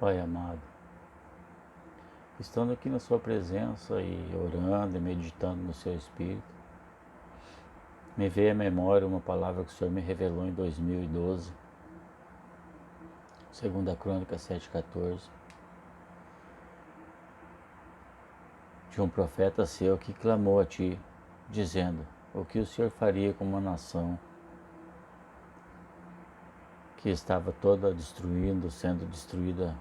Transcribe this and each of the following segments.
Pai amado, estando aqui na Sua presença e orando e meditando no Seu Espírito, me veio à memória uma palavra que o Senhor me revelou em 2012, segundo a Crônica 7,14, de um profeta seu que clamou a Ti, dizendo: o que o Senhor faria com uma nação que estava toda destruindo, sendo destruída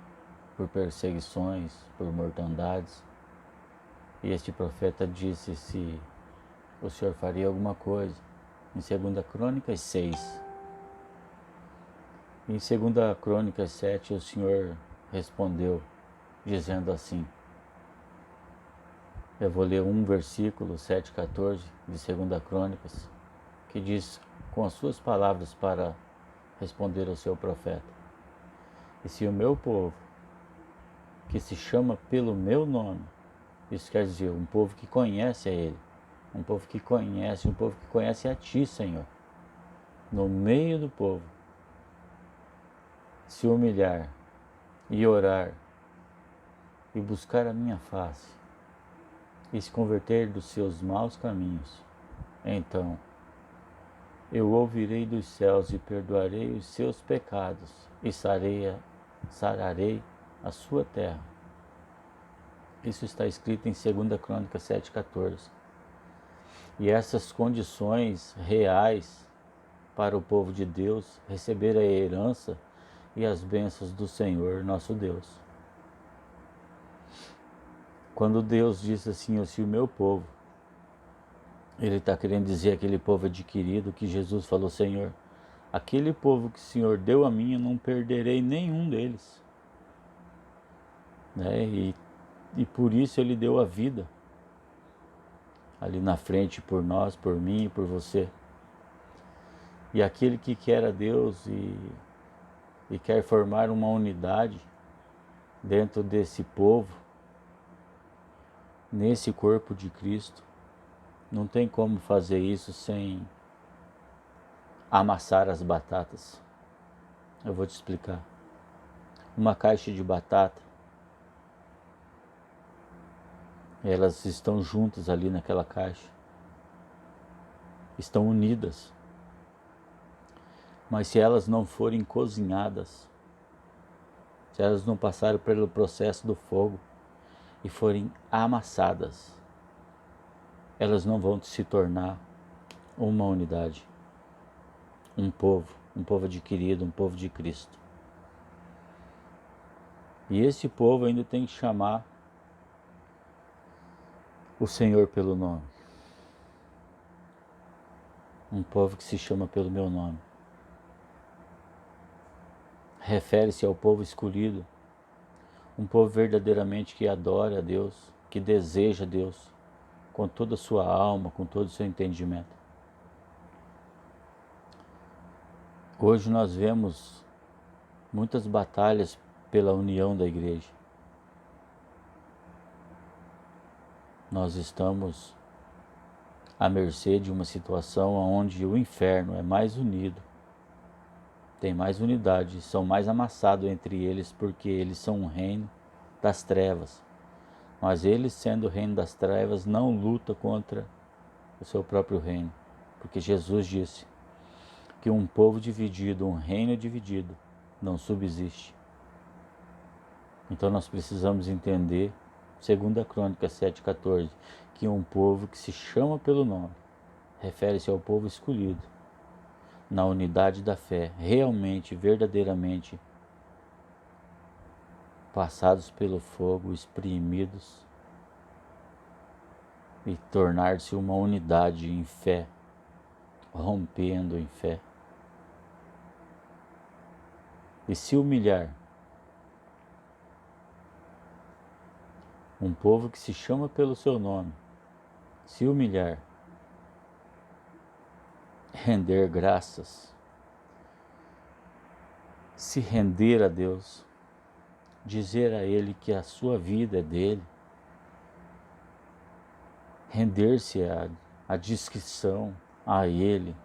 por perseguições, por mortandades. E este profeta disse se o Senhor faria alguma coisa. Em 2 Crônicas 6. Em 2 Crônicas 7, o Senhor respondeu, dizendo assim, eu vou ler um versículo, 7,14, de 2 Crônicas, que diz com as suas palavras para responder ao seu profeta: e se o meu povo, que se chama pelo meu nome, isso quer dizer, um povo que conhece a Ele, um povo que conhece a Ti, Senhor, no meio do povo, se humilhar e orar e buscar a minha face e se converter dos seus maus caminhos, então eu ouvirei dos céus e perdoarei os seus pecados e sararei a sua terra. Isso está escrito em 2 Crônicas 7,14. E essas condições reais para o povo de Deus receber a herança e as bênçãos do Senhor nosso Deus. Quando Deus diz assim, se o meu povo, Ele está querendo dizer aquele povo adquirido que Jesus falou, Senhor, aquele povo que o Senhor deu a mim, eu não perderei nenhum deles. Né? E por isso Ele deu a vida ali na frente por nós, por mim e por você. E aquele que quer a Deus e quer formar uma unidade dentro desse povo, nesse corpo de Cristo, não tem como fazer isso sem amassar as batatas. Eu vou te explicar. Uma caixa de batata, elas estão juntas ali naquela caixa, estão unidas. Mas se elas não forem cozinhadas, se elas não passarem pelo processo do fogo e forem amassadas, elas não vão se tornar uma unidade, um povo adquirido, um povo de Cristo. E esse povo ainda tem que chamar o Senhor pelo nome. Um povo que se chama pelo meu nome. Refere-se ao povo escolhido, um povo verdadeiramente que adora a Deus, que deseja Deus com toda a sua alma, com todo o seu entendimento. Hoje nós vemos muitas batalhas pela união da igreja. Nós estamos à mercê de uma situação onde o inferno é mais unido, tem mais unidade, são mais amassados entre eles porque eles são um reino das trevas. Mas eles, sendo o reino das trevas, não luta contra o seu próprio reino, porque Jesus disse que um povo dividido, um reino dividido, não subsiste. Então nós precisamos entender, segundo a Crônica 7,14, que um povo que se chama pelo nome, refere-se ao povo escolhido, na unidade da fé, realmente, verdadeiramente, passados pelo fogo, exprimidos, e tornar-se uma unidade em fé, rompendo em fé. E se humilhar, um povo que se chama pelo seu nome, se humilhar, render graças, se render a Deus, dizer a Ele que a sua vida é dele, render-se à discrição a Ele,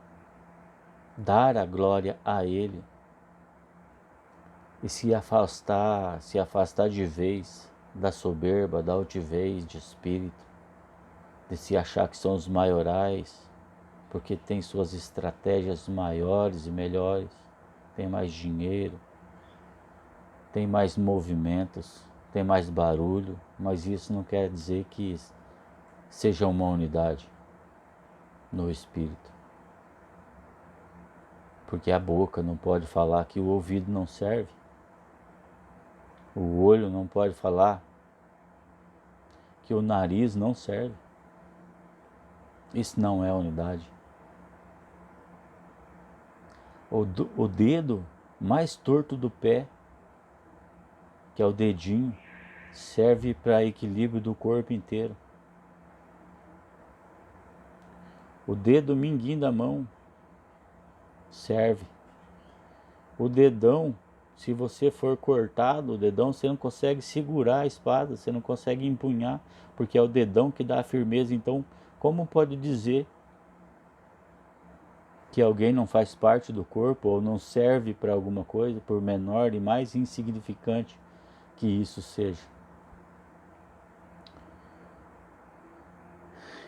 dar a glória a Ele e se afastar de vez da soberba, da altivez de espírito, de se achar que são os maiorais, porque tem suas estratégias maiores e melhores, tem mais dinheiro, tem mais movimentos, tem mais barulho, mas isso não quer dizer que seja uma unidade no espírito. Porque a boca não pode falar que o ouvido não serve. O olho não pode falar que o nariz não serve. Isso não é unidade. O dedo mais torto do pé, que é o dedinho, serve para equilíbrio do corpo inteiro. O dedo mindinho da mão serve. O dedão, se você for cortado, o dedão você não consegue segurar a espada, você não consegue empunhar, porque é o dedão que dá a firmeza. Então, como pode dizer que alguém não faz parte do corpo ou não serve para alguma coisa, por menor e mais insignificante que isso seja?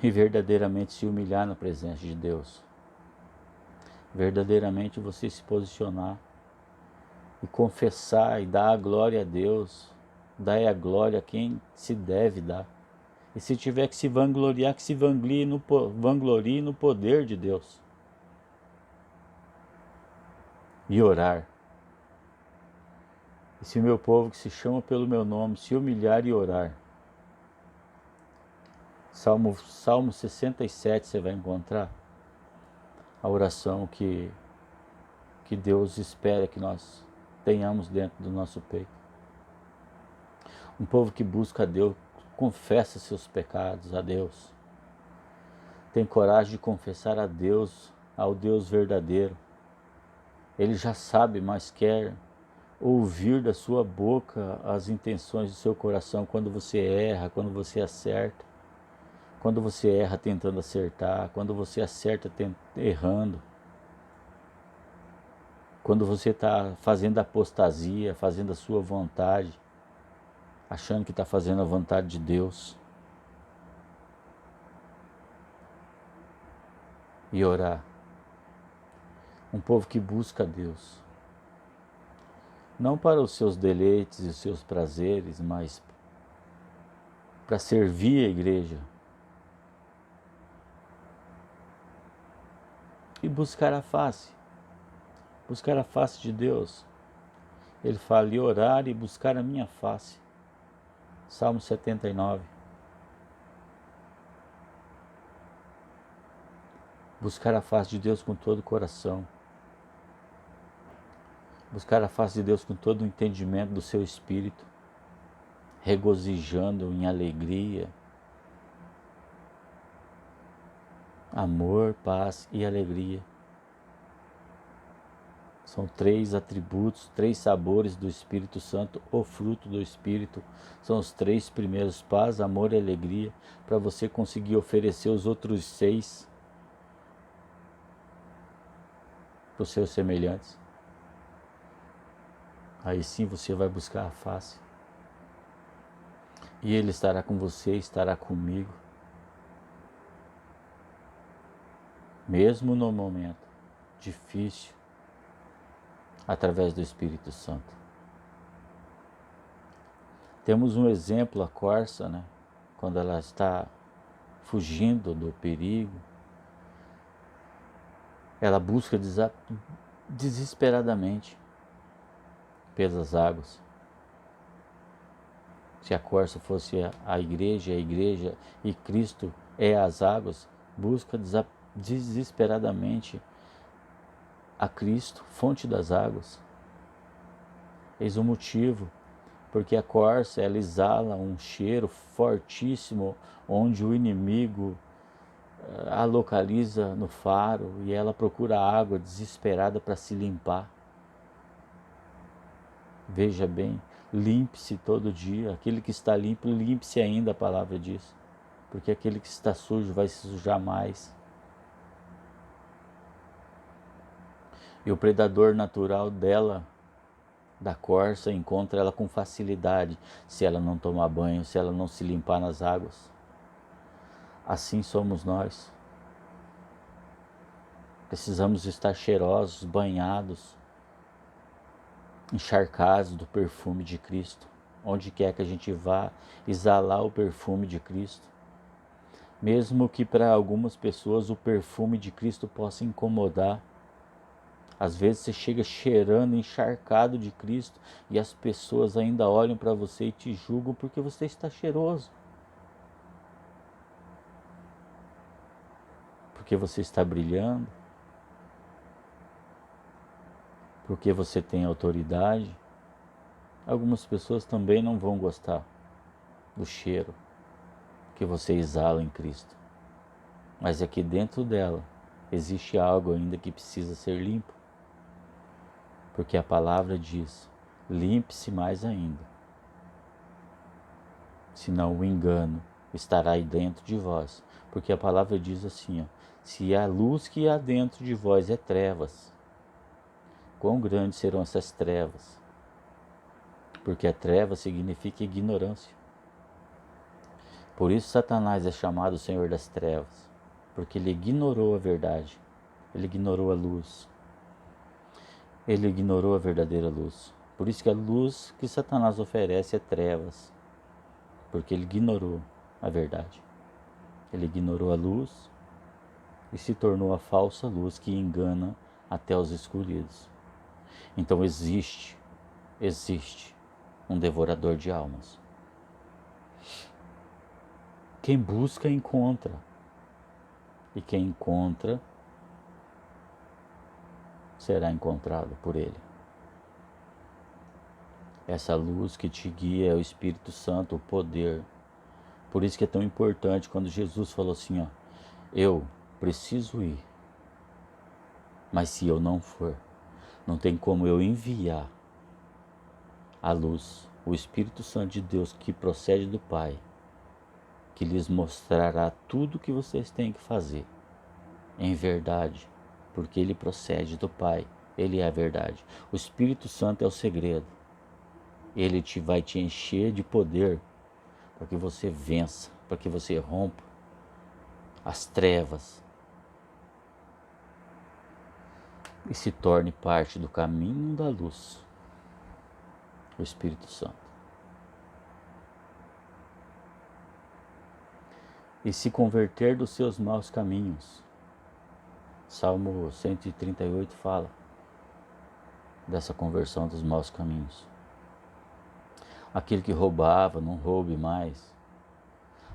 E verdadeiramente se humilhar na presença de Deus, verdadeiramente você se posicionar e confessar e dar a glória a Deus, dar a glória a quem se deve dar. E se tiver que se vangloriar, que se vanglorie no poder de Deus. E orar. E se o meu povo que se chama pelo meu nome se humilhar e orar. Salmo 67 você vai encontrar a oração que Deus espera que nós tenhamos dentro do nosso peito. Um povo que busca a Deus, confessa seus pecados a Deus. Tem coragem de confessar a Deus, ao Deus verdadeiro. Ele já sabe, mas quer ouvir da sua boca as intenções do seu coração quando você erra, quando você acerta. Quando você erra tentando acertar, quando você acerta errando. Quando você está fazendo apostasia, fazendo a sua vontade, achando que está fazendo a vontade de Deus. E orar. Um povo que busca a Deus. Não para os seus deleites e os seus prazeres, mas para servir a igreja. E buscar a face. Buscar a face de Deus. Ele fala, e orar e buscar a minha face. Salmo 79. Buscar a face de Deus com todo o coração. Buscar a face de Deus com todo o entendimento do seu espírito. Regozijando em alegria. Amor, paz e alegria. São 3 atributos, 3 sabores do Espírito Santo, o fruto do Espírito. São os 3 primeiros, paz, amor e alegria, para você conseguir oferecer os outros 6 para os seus semelhantes. Aí sim você vai buscar a face. E Ele estará com você, estará comigo. Mesmo no momento difícil, através do Espírito Santo. Temos um exemplo, a corça, né? Quando ela está fugindo do perigo, ela busca desesperadamente pelas águas. Se a corça fosse a igreja e Cristo é as águas, busca desesperadamente a Cristo, fonte das águas. Eis o motivo, porque a corça ela exala um cheiro fortíssimo, onde o inimigo a localiza no faro e ela procura água desesperada para se limpar. Veja bem, limpe-se todo dia. Aquele que está limpo, limpe-se ainda, a palavra diz. Porque aquele que está sujo vai se sujar mais. E o predador natural dela da corça encontra ela com facilidade se ela não tomar banho, se ela não se limpar nas águas. Assim somos nós. Precisamos estar cheirosos, banhados, encharcados do perfume de Cristo. Onde quer que a gente vá, exalar o perfume de Cristo. Mesmo que para algumas pessoas o perfume de Cristo possa incomodar. Às vezes você chega cheirando, encharcado de Cristo, e as pessoas ainda olham para você e te julgam porque você está cheiroso. Porque você está brilhando. Porque você tem autoridade. Algumas pessoas também não vão gostar do cheiro que você exala em Cristo. Mas aqui dentro dela existe algo ainda que precisa ser limpo. Porque a palavra diz, limpe-se mais ainda. Senão o engano estará aí dentro de vós. Porque a palavra diz assim, ó, se a luz que há dentro de vós é trevas, quão grandes serão essas trevas? Porque a treva significa ignorância. Por isso Satanás é chamado o Senhor das trevas, porque ele ignorou a verdade, ele ignorou a luz, ele ignorou a verdadeira luz. Por isso que a luz que Satanás oferece é trevas, porque ele ignorou a verdade. Ele ignorou a luz e se tornou a falsa luz que engana até os escolhidos. Então existe um devorador de almas. Quem busca, encontra. E quem encontra, será encontrado por ele. Essa luz que te guia é o Espírito Santo, o poder. Por isso que é tão importante quando Jesus falou assim, ó, eu preciso ir, mas se eu não for, não tem como eu enviar a luz, o Espírito Santo de Deus que procede do Pai, que lhes mostrará tudo o que vocês têm que fazer, em verdade, porque ele procede do Pai, ele é a verdade. O Espírito Santo é o segredo. Ele vai te encher de poder para que você vença, para que você rompa as trevas e se torne parte do caminho da luz, o Espírito Santo. E se converter dos seus maus caminhos. Salmo 138 fala dessa conversão dos maus caminhos. Aquele que roubava, não roube mais.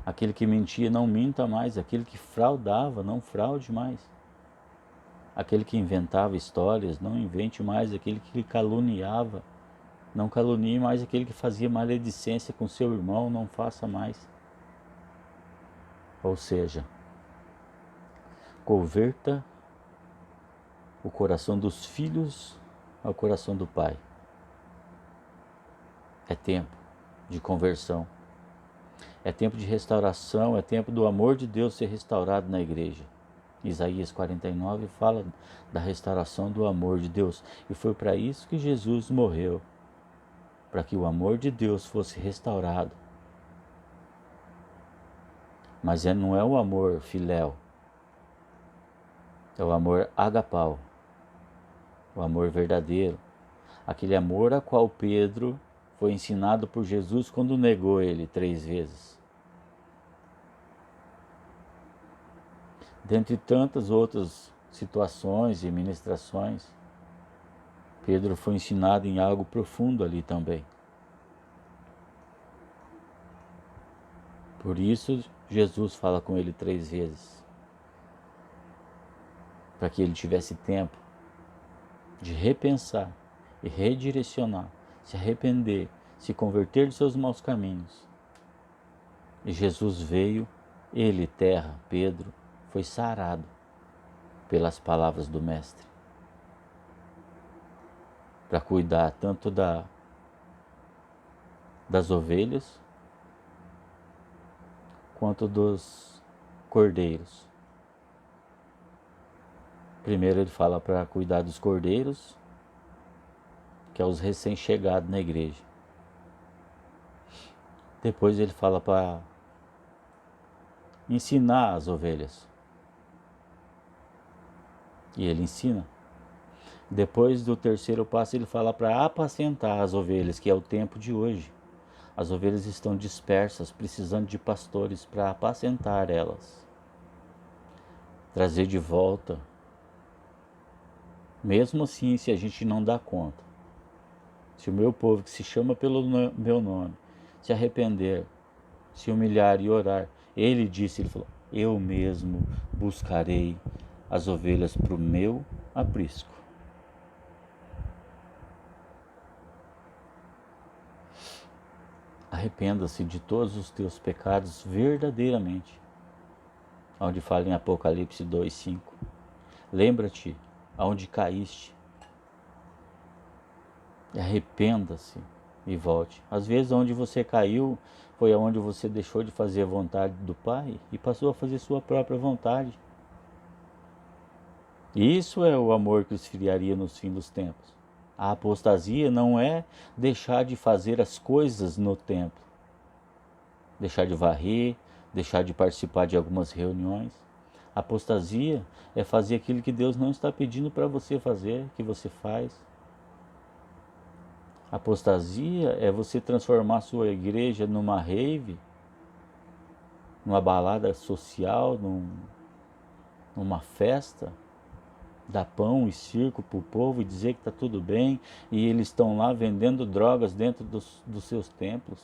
Aquele que mentia, não minta mais. Aquele que fraudava, não fraude mais. Aquele que inventava histórias, não invente mais. Aquele que caluniava, não calunie mais. Aquele que fazia maledicência com seu irmão, não faça mais. Ou seja, converta o coração dos filhos ao coração do Pai. É tempo de conversão. É tempo de restauração, é tempo do amor de Deus ser restaurado na igreja. Isaías 49 fala da restauração do amor de Deus. E foi para isso que Jesus morreu. Para que o amor de Deus fosse restaurado. Mas não é o amor filéu. É o amor agapau. O amor verdadeiro. Aquele amor a qual Pedro foi ensinado por Jesus quando negou ele 3 vezes. Dentre tantas outras situações e ministrações, Pedro foi ensinado em algo profundo ali também. Por isso, Jesus fala com ele 3 vezes. Para que ele tivesse tempo de repensar e redirecionar, se arrepender, se converter dos seus maus caminhos. E Jesus veio, ele, terra, Pedro, foi sarado pelas palavras do Mestre. Para cuidar tanto das ovelhas quanto dos cordeiros. Primeiro ele fala para cuidar dos cordeiros que é os recém-chegados na igreja. Depois ele fala para ensinar as ovelhas. E ele ensina. Depois do terceiro passo, ele fala para apacentar as ovelhas, que é o tempo de hoje. As ovelhas estão dispersas, precisando de pastores para apacentar elas. Trazer de volta. Mesmo assim, se a gente não dá conta. Se o meu povo, que se chama pelo meu nome, se arrepender, se humilhar e orar, ele disse, ele falou, eu mesmo buscarei as ovelhas para o meu aprisco. Arrependa-se de todos os teus pecados verdadeiramente. Onde fala em Apocalipse 2:5. Lembra-te aonde caíste. Arrependa-se e volte. Às vezes onde você caiu foi aonde você deixou de fazer a vontade do Pai e passou a fazer sua própria vontade. Isso é o amor que esfriaria nos fins dos tempos. A apostasia não é deixar de fazer as coisas no templo, deixar de varrer, deixar de participar de algumas reuniões. A apostasia é fazer aquilo que Deus não está pedindo para você fazer, que você faz. A apostasia é você transformar a sua igreja numa rave, numa balada social, numa festa, dar pão e circo para o povo e dizer que está tudo bem, e eles estão lá vendendo drogas dentro dos seus templos,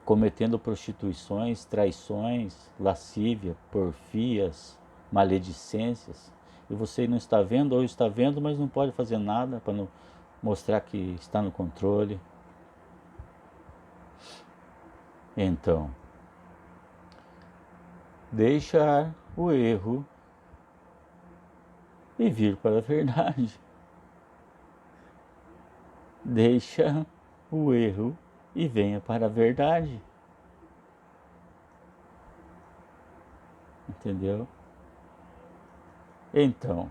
cometendo prostituições, traições, lascívia, porfias, maledicências, e você não está vendo ou está vendo, mas não pode fazer nada para não mostrar que está no controle. Então, deixar o erro e vir para a verdade. Deixa o erro e venha para a verdade. Entendeu? Então,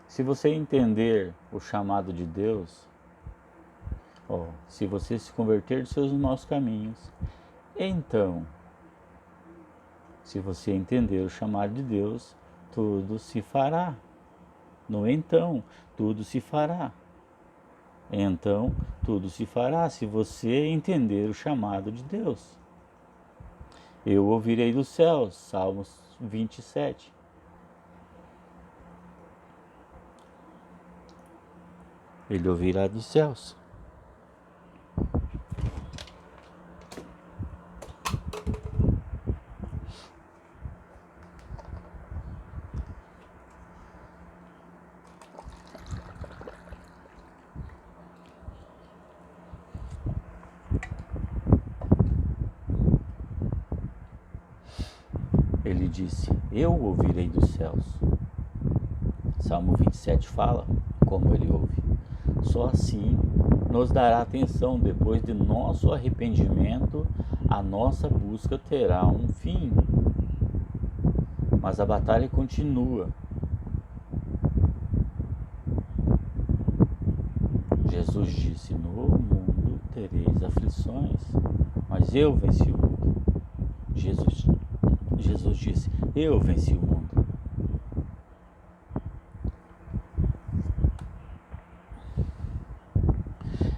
se você entender o chamado de Deus, se você se converter dos seus maus caminhos, então, se você entender o chamado de Deus, tudo se fará. No então, tudo se fará. Então, tudo se fará se você entender o chamado de Deus. Eu ouvirei dos céus, Salmos 27. Ele ouvirá dos céus. Ele disse, eu ouvirei dos céus. Salmo 27 fala como ele ouve. Só assim nos dará atenção. Depois de nosso arrependimento, a nossa busca terá um fim. Mas a batalha continua. Jesus disse, no mundo tereis aflições, mas eu venci o mundo. Jesus disse, eu venci o mundo.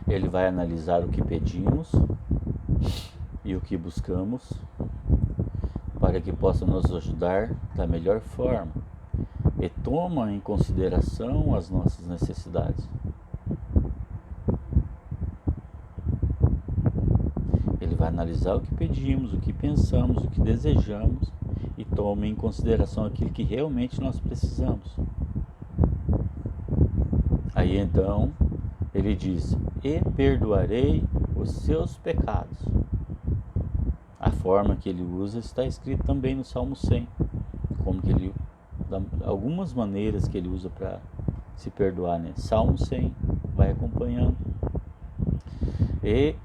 Ele vai analisar o que pedimos e o que buscamos para que possa nos ajudar da melhor forma e toma em consideração as nossas necessidades. Ele vai analisar o que pedimos, o que pensamos, o que desejamos e toma em consideração aquilo que realmente nós precisamos. Aí então ele diz, e perdoarei os seus pecados. A forma que ele usa está escrito também no Salmo 100, como que ele, algumas maneiras que ele usa para se perdoar, né? Salmo 100, vai acompanhando. E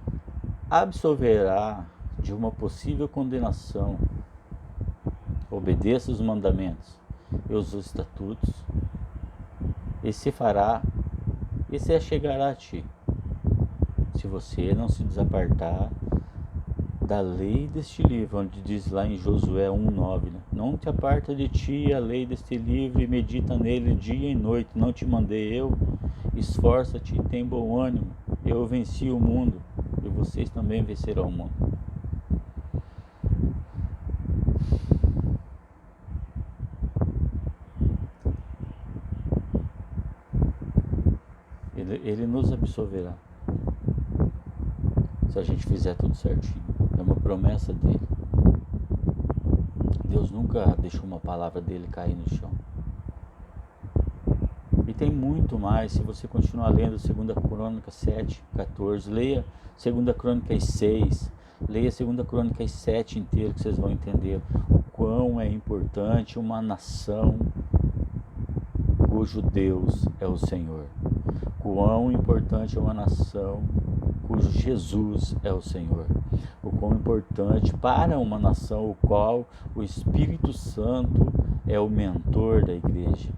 absolverá de uma possível condenação. Obedeça os mandamentos e os estatutos, e se fará esse é chegará a ti, se você não se desapartar da lei deste livro, onde diz lá em Josué 1:9, né? Não te aparta de ti a lei deste livro e medita nele dia e noite, não te mandei eu? Esforça-te e tem bom ânimo, eu venci o mundo e vocês também vencerão o mundo. Ele nos absolverá se a gente fizer tudo certinho. É uma promessa dele. Deus nunca deixou uma palavra dele cair no chão. E tem muito mais. Se você continuar lendo 2 Crônicas 7:14, leia 2 Crônicas 6, leia 2 Crônicas 7 inteiro, que vocês vão entender o quão é importante uma nação cujo Deus é o Senhor. Quão importante é uma nação cujo Jesus é o Senhor. O quão importante para uma nação o qual o Espírito Santo é o mentor da igreja.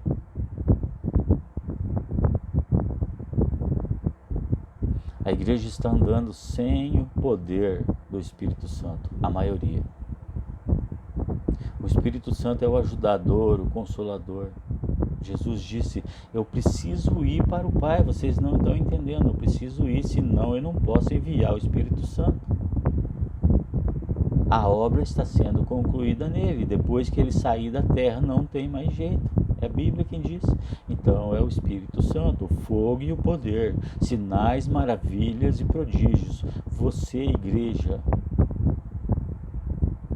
A igreja está andando sem o poder do Espírito Santo, a maioria. O Espírito Santo é o ajudador, o consolador. Jesus disse, eu preciso ir para o Pai, vocês não estão entendendo, eu preciso ir, senão eu não posso enviar o Espírito Santo. A obra está sendo concluída nele, depois que ele sair da terra não tem mais jeito. É a Bíblia quem diz. Então é o Espírito Santo, o fogo e o poder, sinais, maravilhas e prodígios. Você, igreja,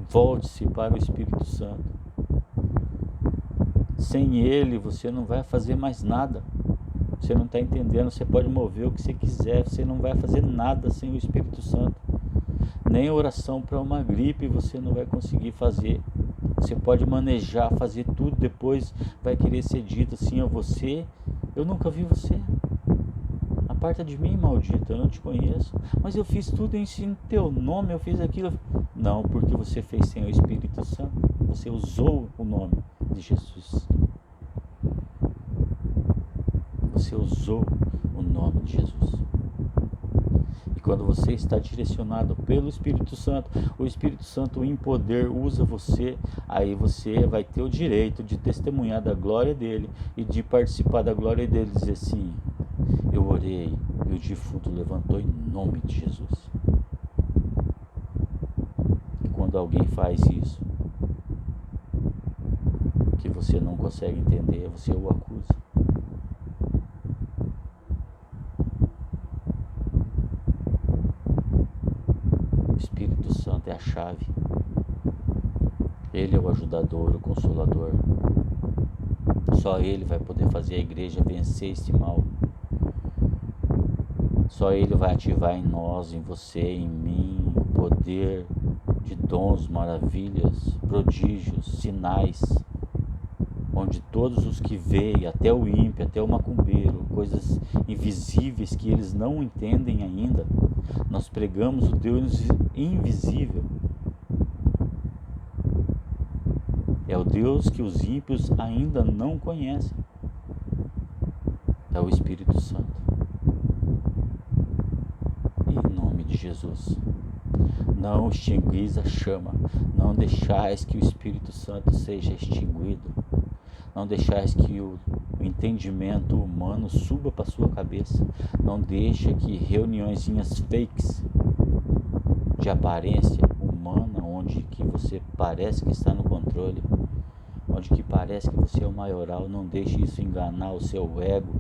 volte-se para o Espírito Santo. Sem ele você não vai fazer mais nada. Você não está entendendo, você pode mover o que você quiser, você não vai fazer nada sem o Espírito Santo. Nem oração para uma gripe você não vai conseguir fazer. Você pode manejar, fazer tudo, depois vai querer ser dito assim a você, eu nunca vi você. Aparta de mim, maldito, eu não te conheço. Mas eu fiz tudo em teu nome, eu fiz aquilo. Não, porque você fez sem o Espírito Santo. Você usou o nome de Jesus. Você usou o nome de Jesus. E quando você está direcionado pelo Espírito Santo, o Espírito Santo em poder usa você, aí você vai ter o direito de testemunhar da glória dele e de participar da glória dele e dizer assim, eu orei e o defunto levantou em nome de Jesus. E quando alguém faz isso, que você não consegue entender, você o acusa. O Espírito Santo é a chave. Ele é o ajudador, o consolador. Só ele vai poder fazer a igreja vencer esse mal. Só ele vai ativar em nós, em você, em mim, o poder de dons, maravilhas, prodígios, sinais, onde todos os que veem, até o ímpio, até o macumbeiro, coisas invisíveis que eles não entendem ainda, nós pregamos o Deus invisível. É o Deus que os ímpios ainda não conhecem. É o Espírito Santo. Em nome de Jesus. Não extinguis a chama. Não deixais que o Espírito Santo seja extinguido. Não deixais que o entendimento humano suba para sua cabeça. Não deixa que reuniõezinhas fakes de aparência humana, onde que você parece que está no controle, onde que parece que você é o maioral, não deixe isso enganar o seu ego,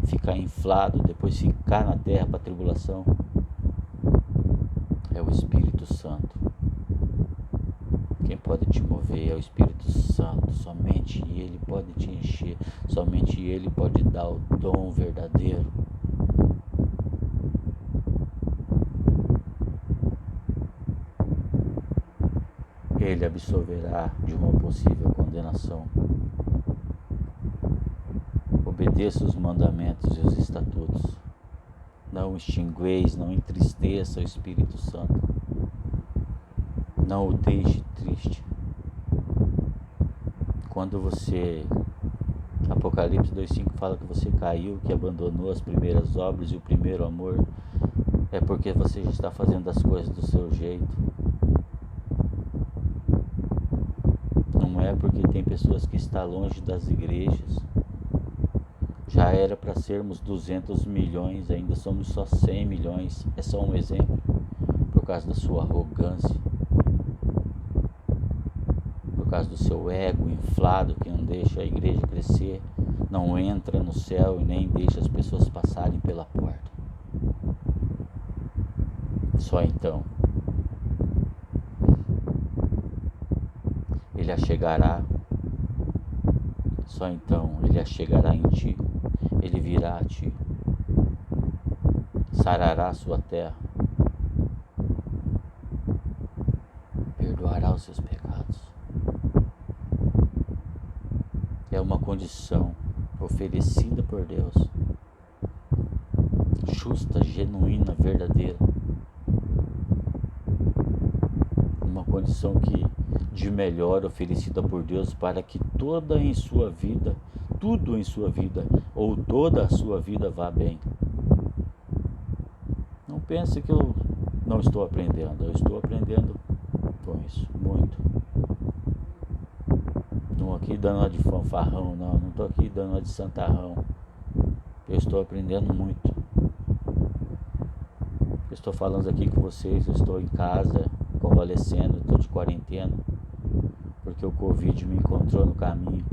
ficar inflado, depois ficar na terra para a tribulação. É o Espírito Santo. Quem pode te mover é o Espírito Santo. Somente Ele pode te encher. Somente Ele pode dar o dom verdadeiro. Ele absolverá de uma possível condenação. Obedeça os mandamentos e os estatutos. Não extingueis, não entristeça o Espírito Santo. Não o deixe triste. Quando você Apocalipse 2,5 fala que você caiu, que abandonou as primeiras obras e o primeiro amor. É porque você já está fazendo as coisas do seu jeito. Não é porque tem pessoas que estão longe das igrejas. Já era para sermos 200 milhões, ainda somos só 100 milhões. É só um exemplo, por causa da sua arrogância, por causa do seu ego inflado que não deixa a igreja crescer, não entra no céu e nem deixa as pessoas passarem pela porta. Só então ele achegará, só então ele achegará em ti, ele virá a ti, sarará a sua terra, perdoará os seus pecados. É uma condição oferecida por Deus, justa, genuína, verdadeira. Uma condição de melhor oferecida por Deus para que tudo em sua vida, ou toda a sua vida vá bem. Não pense que eu não estou aprendendo, eu estou aprendendo com isso, muito. Não aqui dando uma de fanfarrão, não estou aqui dando uma de santarrão. Eu estou aprendendo muito. Eu estou falando aqui com vocês, eu estou em casa, convalescendo, estou de quarentena, porque o Covid me encontrou no caminho.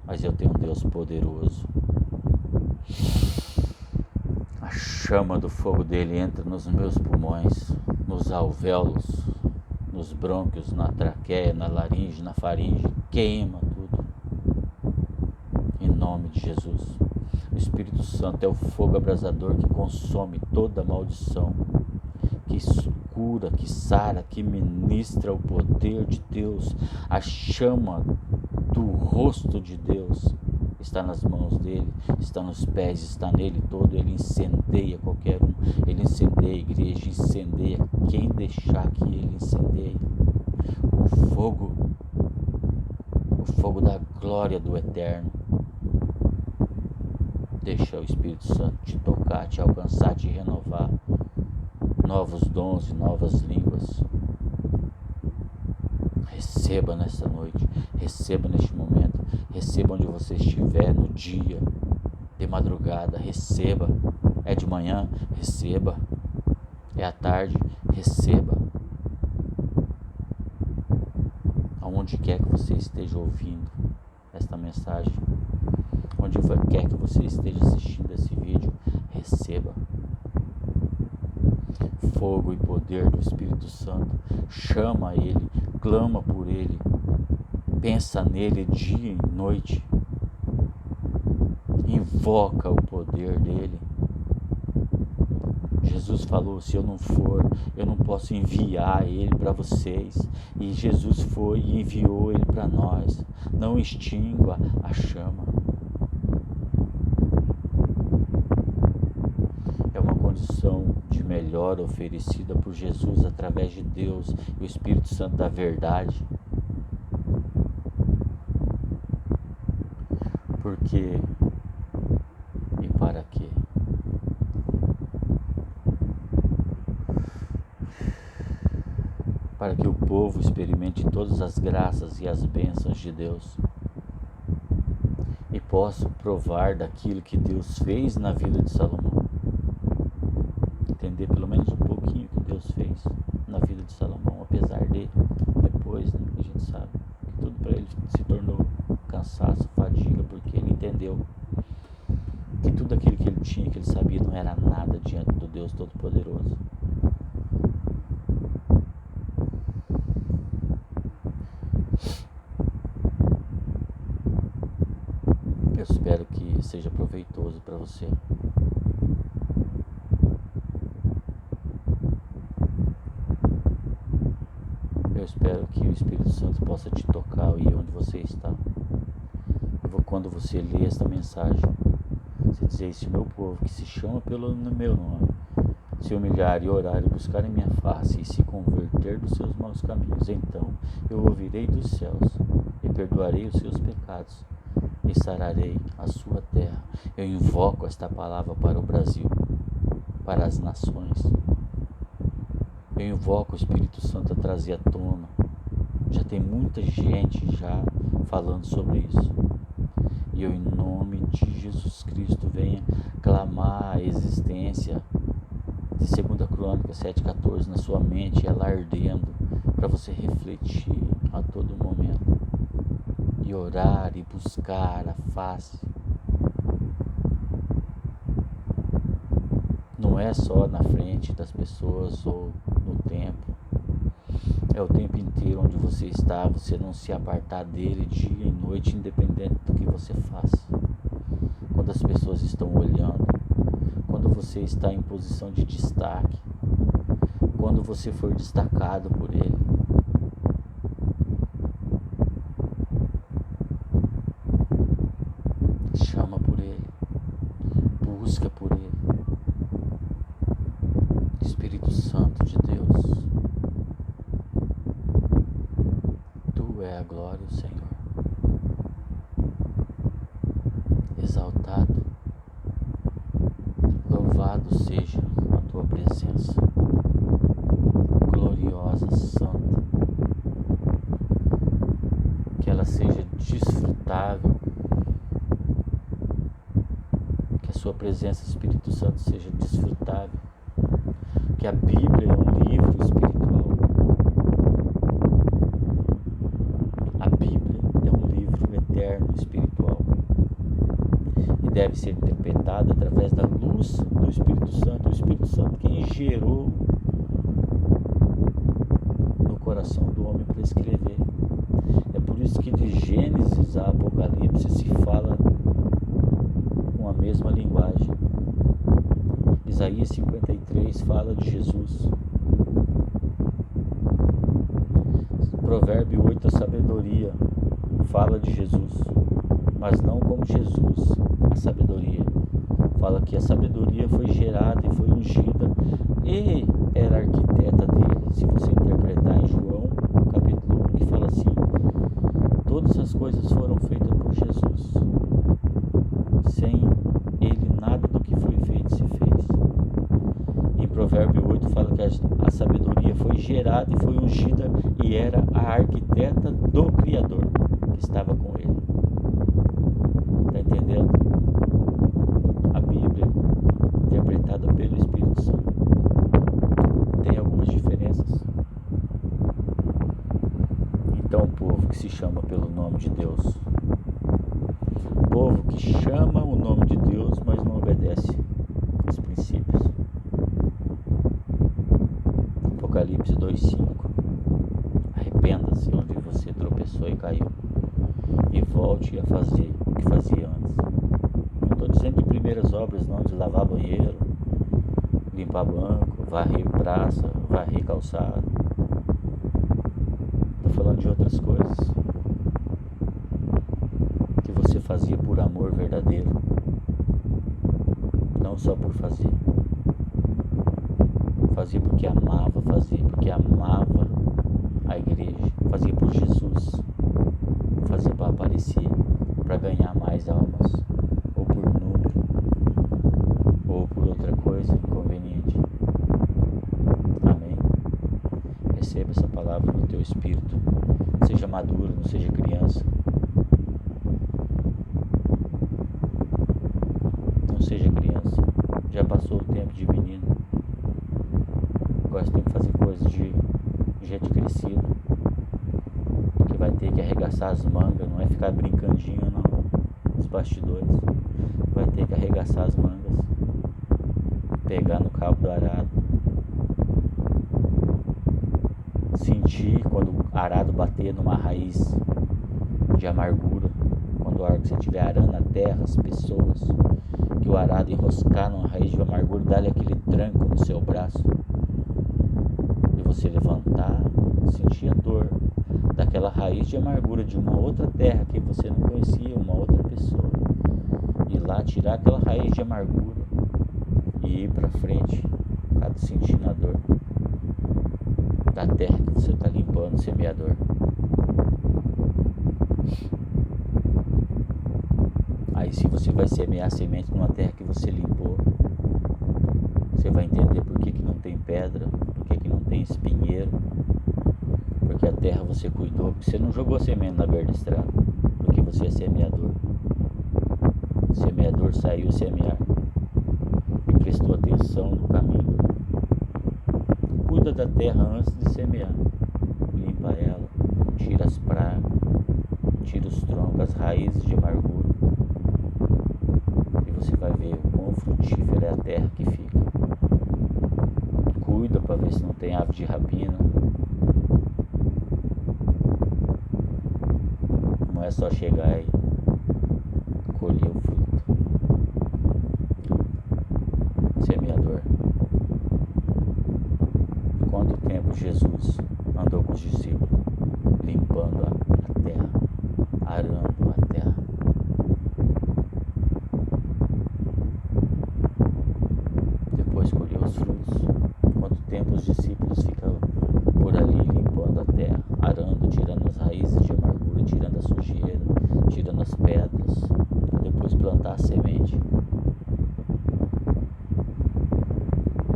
Mas eu tenho um Deus poderoso. A chama do fogo dele entra nos meus pulmões, nos alvéolos, nos brônquios, na traqueia, na laringe, na faringe, queima tudo. Em nome de Jesus. O Espírito Santo é o fogo abrasador que consome toda maldição, que cura, que sara, que ministra o poder de Deus. A chama do rosto de Deus está nas mãos dele, está nos pés, está nele todo. Ele incendeia qualquer um, ele incendeia a igreja, incendeia quem deixar que ele incendeie. O fogo da glória do eterno. Deixa o Espírito Santo te tocar, te alcançar, te renovar. Novos dons e novas línguas. Receba nesta noite, receba neste momento, receba onde você estiver, no dia, de madrugada, receba. É de manhã, receba. É à tarde, receba. Aonde quer que você esteja ouvindo esta mensagem, onde quer que você esteja assistindo esse vídeo, receba. Fogo e poder do Espírito Santo, chama ele, clama por ele, pensa nele dia e noite, invoca o poder dele. Jesus falou: se eu não for, eu não posso enviar ele para vocês. E Jesus foi e enviou ele para nós. Não extingua a chama. É uma condição de melhor oferecida por Jesus através de Deus e o Espírito Santo da verdade. Por quê? E para quê? Para que o povo experimente todas as graças e as bênçãos de Deus e possa provar daquilo que Deus fez na vida de Salomão. Entender pelo menos um pouquinho que Deus fez na vida de Salomão, apesar de depois, né, a gente sabe que tudo para ele se tornou cansaço, fadiga, porque ele entendeu que tudo aquilo que ele tinha, que ele sabia, não era nada diante do Deus Todo-Poderoso. Eu espero que seja proveitoso para você. Eu espero que o Espírito Santo possa te tocar aí onde você está. Quando você lê esta mensagem, você dizer: se meu povo, que se chama pelo meu nome, se humilhar e orar e buscar em minha face e se converter dos seus maus caminhos, então eu ouvirei dos céus e perdoarei os seus pecados e sararei a sua terra. Eu invoco esta palavra para o Brasil, para as nações. Eu invoco o Espírito Santo a trazer à tona. Já tem muita gente já falando sobre isso. E eu, em nome de Jesus Cristo, venha clamar a existência de 2 Crônicas 7,14 na sua mente, ela ardendo, para você refletir a todo momento e orar e buscar a face. Não é só na frente das pessoas ou no templo, é o tempo inteiro onde você está, você não se apartar dele dia e noite, independente do que você faça. Quando as pessoas estão olhando, quando você está em posição de destaque, quando você for destacado por ele. Chama por ele, busca por ele. Espírito Santo de Deus, tu é a glória do Senhor. Exaltado, louvado seja a tua presença, gloriosa, santa, que ela seja desfrutável, que a sua presença, Espírito Santo, seja desfrutável, que a Bíblia é um livro espiritual, a Bíblia é um livro eterno espiritual e deve ser interpretada através da luz do Espírito Santo. O Espírito Santo quem gerou no coração do homem para escrever. É por isso que de Gênesis a Apocalipse se fala com a mesma linguagem. Isaías 53 fala de Jesus. Provérbio 8, a sabedoria fala de Jesus, mas não como Jesus, a sabedoria. Fala que a sabedoria foi gerada e foi ungida e era arquiteta dele. Se você interpretar em João, capítulo 1, que fala assim, todas as coisas foram feitas por Jesus. Sem ele, nada do que foi feito se fez. Em Provérbio 8 fala que a sabedoria foi gerada e foi ungida e era a arquiteta do Criador que estava com ele. Está entendendo? A Bíblia, interpretada pelo Espírito Santo, tem algumas diferenças. Então, o povo que se chama pelo nome de Deus, o povo que chama o nome de Deus, mas não obedece os princípios. Apocalipse 2,5. Arrependa-se onde você tropeçou e caiu, e volte a fazer o que fazia antes. Não estou dizendo de primeiras obras, não, de lavar banheiro, limpar banco, varrer praça, varrer calçado. Estou falando de outras coisas que você fazia por amor verdadeiro, não só por fazer. Fazia porque amava, fazia porque amava a igreja, fazia por Jesus, fazia para aparecer, para ganhar mais almas, ou por número, ou por outra coisa inconveniente. Amém? Receba essa palavra no teu espírito. Seja maduro, não seja criança. Não seja criança. Já passou o tempo de menino. Agora você tem que fazer coisas de gente crescida, que vai ter que arregaçar as mangas, não é ficar brincandinho não, nos bastidores. Vai ter que arregaçar as mangas, pegar no cabo do arado, sentir quando o arado bater numa raiz de amargura, quando você estiver arando a terra, as pessoas, que o arado enroscar numa raiz de amargura, dá-lhe aquele tranco no seu braço, e você levantar, sentir a dor daquela raiz de amargura de uma outra terra que você não conhecia, uma outra pessoa, ir lá tirar aquela raiz de amargura e ir para frente, cada sentindo a dor da terra que você está limpando, semeador. Aí se você vai semear a semente numa terra que você limpou, você vai entender por que não tem pedra, por que não tem espinheiro, porque a terra você cuidou, porque você não jogou a semente na beira da estrada, porque você é semeador. O semeador saiu semear e prestou atenção no caminho. Cuida da terra antes de semear, limpa ela, tira as pragas, tira os troncos, as raízes de amargura, e você vai ver o quão frutífera é a terra que fica. Cuida para ver se não tem ave de rapina. Não é só chegar e colher o fruto. Semeador. Quanto tempo Jesus andou com os discípulos, limpando a terra, arando a terra? Depois colheu os frutos. Quanto tempo os discípulos ficam por ali limpando a terra, arando, tirando as raízes de amargura, tirando a sujeira, tirando as pedras, para depois plantar a semente.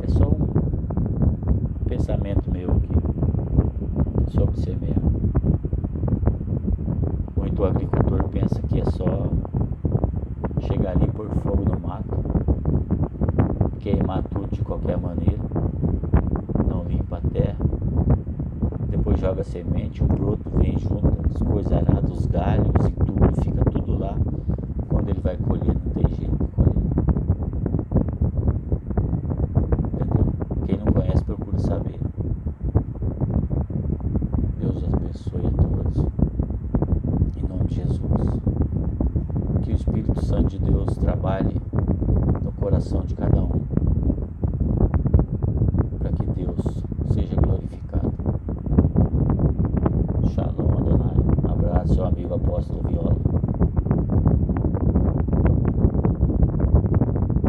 É só um pensamento meu aqui sobre semear. Muito agricultor pensa que é só chegar ali e pôr fogo no mato, queimar tudo de qualquer maneira, não limpa a terra, depois joga a semente, o broto vem junto, as coisas aradas, os galhos e tudo, fica tudo lá. Quando ele vai colher, não tem jeito de colher. Entendeu? Quem não conhece, procura saber. Deus abençoe a todos. Em nome de Jesus. Que o Espírito Santo de Deus trabalhe no coração de cada um.